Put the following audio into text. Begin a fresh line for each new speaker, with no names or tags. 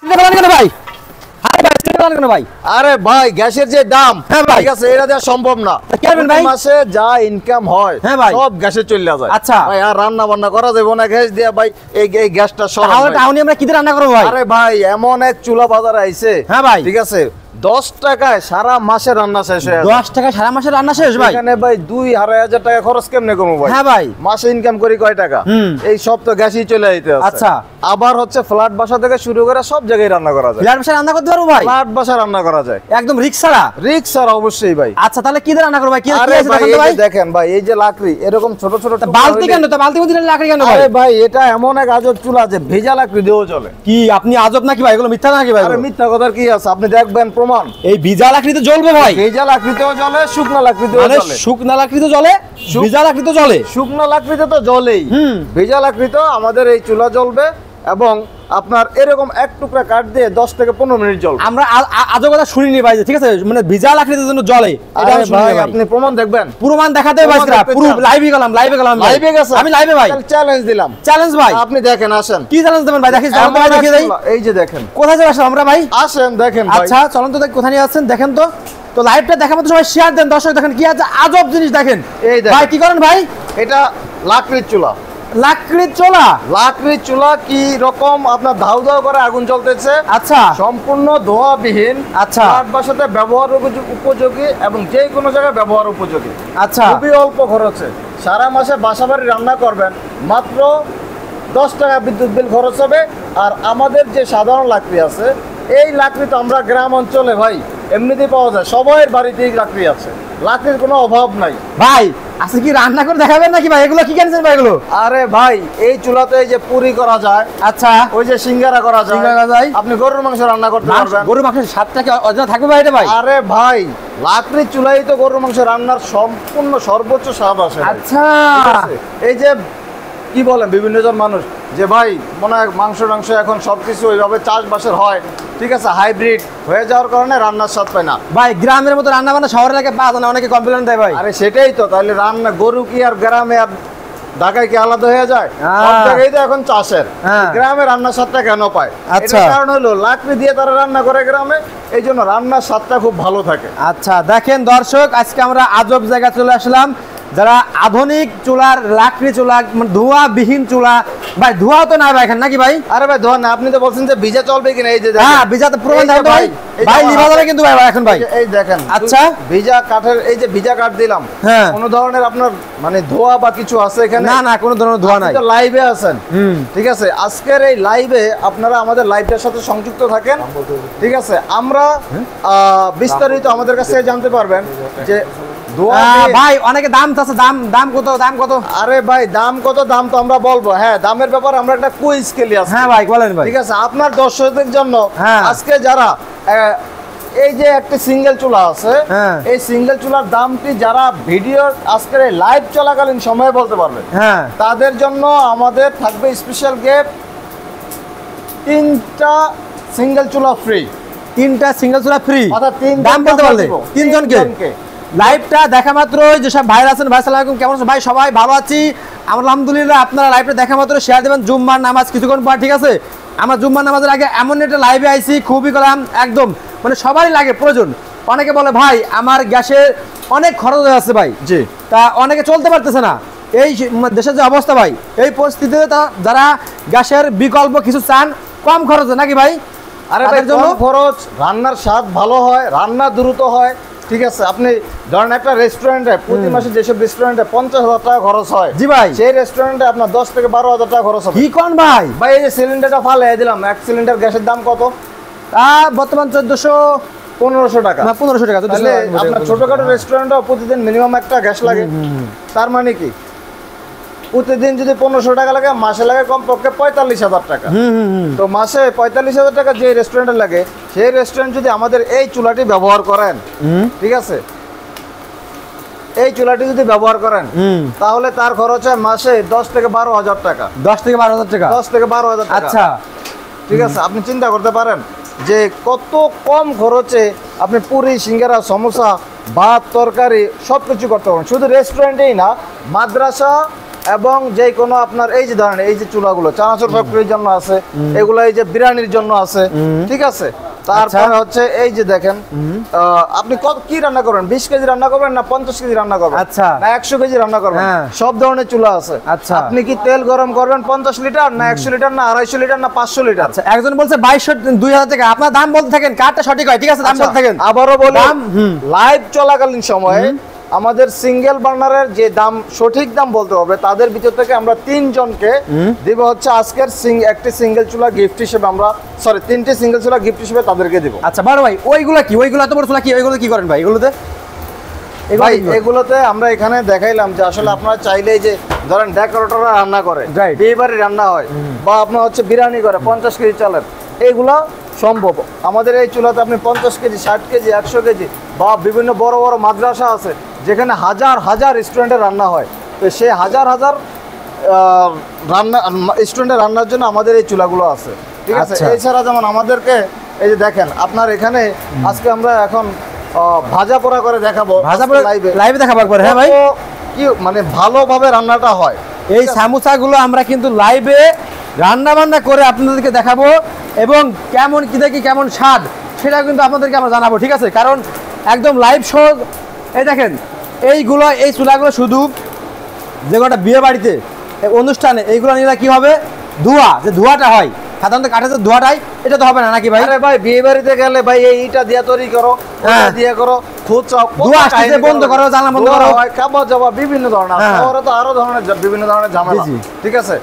ভাই ভাই
আরে ভাই গ্যাসের যে দাম
ভাই
ঠিক আছে এটা দেওয়া সম্ভব না।
ভাই
মাসে যা ইনকাম হয়
ভাই
সব গ্যাসে চলে যায়।
আচ্ছা
ভাই আর রান্না বান্না করা যাবে না গ্যাস দিয়ে ভাই এই গ্যাসটা সরান।
তাহলে আমরা কি দিয়ে রান্না করবো ভাই?
আরে ভাই এমন এক চুলা বাজারে আইছে
ভাই
ঠিক আছে 10 টাকায় সারা মাসের রান্না শেষ হয়ে যায়।
10 টাকায় সারা মাসের রান্না শেষ ভাই?
এখানে ভাই 2-2.5 টাকা খরচ কেমনে করব ভাই?
ভাই
মাসে ইনকাম করি কয় টাকা? এই সব তো গ্যাসই চলে আইতে আছে।
আচ্ছা
আবার হচ্ছে ফ্ল্যাট বাসা থেকে শুরু করে সব জায়গায় রান্না করা যায়।
ফ্ল্যাট বাসা রান্না করতে পারবো ভাই?
ফ্ল্যাট বাসা রান্না করা যায়
একদম রিস্ক ছাড়া?
রিস্ক ছাড়া অবশ্যই ভাই।
আচ্ছা তাহলে কি দিয়ে রান্না করব ভাই? কি
আরে
আছে
ভাই
দেখেন তো ভাই।
দেখেন ভাই এই যে লাকড়ি এরকম ছোট ছোট
বালতি কেন তো বালতি মধ্যে লাকড়ি কেন ভাই?
আরে ভাই এটা এমন এক আজব চুলা যে ভেজা লাকড়ি দিয়েও চলে।
কি আপনি আজব নাকি ভাই? এগুলো মিথ্যা নাকি ভাই?
আরে মিথ্যা কথার কি আছে? আপনি দেখবেন প্রমাণ।
এই ভিজা লাকড়িতে জ্বলবে ভাই?
ভেজা লাকড়িতেও জ্বলে শুকনা লাকড়িতেও
মানে
জ্বলে।
শুকনা লাকড়িতে জ্বলে ভিজা লাকড়িতে জ্বলে?
শুকনা লাকড়িতে তো জ্বলেই, ভেজা লাকড়িতেও আমাদের এই চুলা জ্বলবে এবং আপনার এরকম এক টুকরা কাঠ দিয়ে 10 থেকে 15 মিনিট জ্বলবে।
আমরা আজব কথা শুনিনি ভাই, ঠিক আছে? মানে ভিজা লাকড়িতে জন্য জ্বলে এটা আমি শুনিনি ভাই।
আপনি প্রমাণ দেখবেন?
প্রমাণ দেখাতে ভাই স্যার, পুরো লাইভে গেলাম
লাইভে গেছে
আমি লাইভে ভাই।
চ্যালেঞ্জ দিলাম।
চ্যালেঞ্জ ভাই
আপনি দেখেন আসেন।
কি চ্যালেঞ্জ দেবেন ভাই? দেখিস দেখে দেই।
এই যে দেখেন
কোথায় যাই আসলে আমরা ভাই?
আসেন দেখেন ভাই।
আচ্ছা চলুন তো কোথায় নিয়ে আসছেন দেখেন তো। তো লাইভটা দেখা মতো সবাই শেয়ার দেন, দর্শক দেখেন কি আছে আজব জিনিস দেখেন।
এই দেখেন
ভাই কি করেন ভাই?
এটা লাকড়ির চুলা।
লাকড়ির চুলা?
লাকড়ির চুলা কি রকম আপনার ধাউ ধাউ করে আগুন জ্বলতেছে।
আচ্ছা
সম্পূর্ণ ধোঁয়াবিহীন।
আচ্ছা
ফ্ল্যাট বাসাতে ব্যবহার উপযোগী এবং যে কোনো জায়গায় ব্যবহার উপযোগী।
আচ্ছা
খুবই অল্প খরচে সারা মাসে বাসাবাড়ি রান্না করবেন মাত্র 10 টাকা বিদ্যুৎ বিল খরচ হবে। আর আমাদের যে সাধারণ লাকড়ি আছে এই লাকড়ি তো আমরা গ্রাম অঞ্চলে ভাই এমনিতেই পাওয়া যায়, সবার বাড়িতেই লাকড়ি আছে, লাকড়ির কোনো অভাব নাই
ভাই। আচ্ছা কি রান্না করে দেখাবেন নাকি ভাই? এগুলো কি কিনছেন ভাই এগুলো?
আরে ভাই এই চুলাতে এই যে পুরি করা যায়,
আচ্ছা
ওই যে সিঙ্গারা করা যায়, আপনি গরুর মাংস রান্না করতে পারবেন।
গরুর মাংসের স্বাদটা কি অজানা থাকবে ভাই এটা ভাই?
আরে ভাই লাকড়ির চুলাই তো গরুর মাংস রান্নার সম্পূর্ণ সর্বোচ্চ স্বাদ আসে।
আচ্ছা
এই যে কি বলেন বিভিন্ন জন মানুষ যে ভাই মনে হয় মাংস এখন সবকিছু ওইভাবে চাষবাসের হয়, ঠিক আছে, হাইব্রিড হয়ে যাওয়ার কারণে রান্নার স্বাদ পায় না।
ভাই গ্রামের মতো রান্না বান্না শহরের এলাকায় পাওয়া যায় না, অনেকে কমপ্লেন দেয় ভাই।
আরে সেটাই তো, তাহলে রান্না গরু কি আর গ্রামে আর ঢাকায় কি আলাদা হয়ে যায়? সব জায়গায় তো এখন চাষের, গ্রামে রান্নার স্বাদটা কেন পায়?
আচ্ছা
কারণ হলো লাকড়ি দিয়ে তারা রান্না করে গ্রামে, এই জন্য রান্নার স্বাদটা খুব ভালো থাকে।
আচ্ছা দেখেন দর্শক আজকে আমরা আজব জায়গা চলে আসলাম, যারা আধুনিক চুলার লাকড়ি চুলা মানে ধোঁয়াবিহীন চুলা। ভাই ধোঁয়া তো না ভাই এখানে নাকি ভাই?
আরে ভাই ধোঁয়া না, আপনি তো বলছেন যে ভিজা চলবে কিনা, এই যে
হ্যাঁ ভিজা তো প্রমাণ দেন ভাই। ভাই লিভা যাবে কিন্তু ভাই এখন ভাই
এই দেখেন।
আচ্ছা
ভিজা কাঠের এই যে ভিজা কাঠ দিলাম, কোন ধরনের আপনার মানে ধোঁয়া বা কিছু আছে এখানে?
না না কোনো ধরনের ধোঁয়া নাই।
লাইভে আছেন ঠিক আছে, আজকের এই লাইভে আপনারা আমাদের লাইভটার সাথে সংযুক্ত থাকেন, ঠিক আছে। আমরা বিস্তারিত আমাদের কাছে জানতে পারবেন যে
ভাই অনেকে দাম আছে, দাম কত?
আরে ভাই দাম কত, দাম তো আমরা বলবো। হ্যাঁ দামের ব্যাপারে আমরা একটা কুইজ খেলি আছে।
হ্যাঁ ভাই বলেন ভাই।
ঠিক আছে আপনার দর্শকদের জন্য আজকে যারা এই যে একটা সিঙ্গেল চুলা আছে, এই সিঙ্গেল চুলার দামটি যারা ভিডিও আজকের এই লাইভ চলাকালীন সময়ে বলতে পারবে তাদের জন্য আমাদের থাকবে স্পেশাল গিফট, 3টা সিঙ্গেল চুলা ফ্রি।
3টা সিঙ্গেল চুলা ফ্রি,
অর্থাৎ
দাম বলতে পারলে 3 জনকে। লাইভটা দেখা মাত্র যেসব ভাইরা আছেন, ভাই আসসালামু আলাইকুম, কেমন আছেন ভাই? সবাই ভালো আছি আমরা আলহামদুলিল্লাহ। আপনারা লাইভটা দেখা মাত্র শেয়ার দেবেন। জুম্মার নামাজ কিছুক্ষণ পর, ঠিক আছে? আমরা জুম্মার নামাজের আগে এমন একটা লাইভে আইছি, খুবই করলাম একদম মানে সবারই লাগে প্রয়োজন। অনেকে বলে ভাই আমার গ্যাসের অনেক খরচ হয়ে আছে ভাই, জি, তা অনেকে চলতে পারতেছে না। এই দেশের যে অবস্থা ভাই, এই পরিস্থিতিতে যারা গ্যাসের বিকল্প কিছু চান কম খরচে নাকি ভাই?
আরে ভাই কম খরচ, রান্নার স্বাদ ভালো হয়, রান্না দ্রুত হয়, ঠিক আছে। আপনি ধরেন একটা রেস্টুরেন্টে প্রতি মাসে যেসব রেস্টুরেন্টে 50,000 টাকা খরচ হয়, জি ভাই, সেই রেস্টুরেন্টে আপনার 10 থেকে 12,000 টাকা খরচ হবে।
কি কোন ভাই?
ভাই এই যে সিলিন্ডারটা ফালাই দিলাম, এক সিলিন্ডার গ্যাসের দাম কত?
বর্তমান 1400-1500 টাকা। না 1500 টাকা।
তাহলে আপনার ছোটখাটো রেস্টুরেন্টও প্রতিদিন মিনিমাম একটা গ্যাস লাগে। তার মানে কি প্রতিদিন যদি 1500 টাকা লাগে, মাসে লাগে কমপক্ষে 45,000 টাকা। তো মাসে 45,000 টাকা যে রেস্টুরেন্টে লাগে, সেই রেস্টুরেন্ট যদি আমাদের এই চুলাটি ব্যবহার করেন, ঠিক আছে, এই চুলাটি যদি ব্যবহার করেন তাহলে তার খরচ হয় মাসে 10 থেকে 12,000 টাকা।
10 থেকে 12,000 টাকা?
10 থেকে 12,000 টাকা।
আচ্ছা
ঠিক আছে, আপনি চিন্তা করতে পারেন যে কত কম খরচে আপনি পুরি, সিঙ্গারা, সমোসা, ভাত, তরকারি সব কিছু করতে পারেন। শুধু রেস্টুরেন্টেই না, মাদ্রাসা এবং যে কোনো আপনার এই যে ধরেন এই যে চুলাগুলো চানাচুর ফ্যাক্টরির জন্য আছে, এগুলো এই যে বিরিয়ানির জন্য আছে, ঠিক আছে। তারপরে হচ্ছে এই যে দেখেন আপনি কত কি রান্না করবেন, 20 কেজি রান্না করবেন না 50 কেজি রান্না করবেন,
আচ্ছা,
না 100 কেজি রান্না করবেন,
হ্যাঁ,
সব ধরনের চুলা আছে।
আচ্ছা,
আপনি কি তেল গরম করবেন 50 লিটার না 100 লিটার না 250 লিটার না 500 লিটার?
আচ্ছা, একজন বলছে 2200 2000 টাকা, আপনার দাম বলতে থাকেন, কারটা সঠিক হয়, ঠিক আছে, দাম বলতে থাকেন।
আবারও বলি, লাইভ চলাকালীন সময়ে আমাদের সিঙ্গেল বার্নারের যে দাম, সঠিক দাম বলতে হবে, তাদের ভিতর থেকে আমরা 3 জনকে দিব হচ্ছে আজকের একটি সিঙ্গেল চুলা গিফট হিসেবে, আমরা সরি 3টি সিঙ্গেল চুলা গিফট হিসেবে তাদেরকে দিব।
আচ্ছা বড় ভাই, ওইগুলা কি, ওইগুলা এত বড় চুলা কি, ওইগুলো কি করেন ভাই এগুলোতে?
ভাই এগুলোতে আমরা এখানে দেখাইলাম যে আসলে আপনারা চাইলে যে ধরেন ডেকোরেটররা রান্না করে, বিয়ে বাড়ি রান্না হয়, বা আপনার হচ্ছে বিরিয়ানি করে 50 কেজি চালের, এইগুলা সম্ভব। আমাদের এই চুলাতে আপনি 50 কেজি 60 কেজি 100 কেজি বা বিভিন্ন বড় বড় মাদ্রাসা আছে যেখানে হাজার হাজার স্টুডেন্টের রান্না হয়, তো সেই হাজার হাজার রান্না স্টুডেন্টের রান্নার জন্য আমাদের এই চুলাগুলো আছে, ঠিক আছে। এছাড়া যেমন আমাদেরকে এই যে দেখেন আপনার এখানে আজকে আমরা এখন ভাজা পোড়া করে দেখাবো,
ভাজা পোড়া লাইভে দেখাবার পরে, হ্যাঁ ভাই,
কি মানে ভালোভাবে রান্নাটা হয়।
এই সামোসাগুলো আমরা কিন্তু লাইভে রান্না বান্না করে আপনাদেরকে দেখাবো, এবং কেমন কি দেখি কেমন স্বাদ সেটা কিন্তু আপনাদেরকে আমরা জানাবো, ঠিক আছে। কারণ একদম লাইভ শো। এই দেখেন এইগুলো, এই চুলাগুলো শুধু যেগুলো বিয়ে বাড়িতে অনুষ্ঠানে এইগুলো নিলে কি হবে, ধোঁয়া, যে ধোঁয়াটা হয় সাধারণত কাঠের যে ধোঁয়াটাই, এটা তো হবে না নাকি ভাই?
আরে ভাই বিয়ে বাড়িতে গেলে ভাই এইটা দিয়ে তৈরি করো, ওটা দিয়ে করো,
ধোঁয়া আসতে বন্ধ করো, জানলা বন্ধ করো,
খাবার যাওয়া বিভিন্ন ধরনের, শহরে তো আরো ধরনের বিভিন্ন ধরনের ঝামেলা, ঠিক আছে।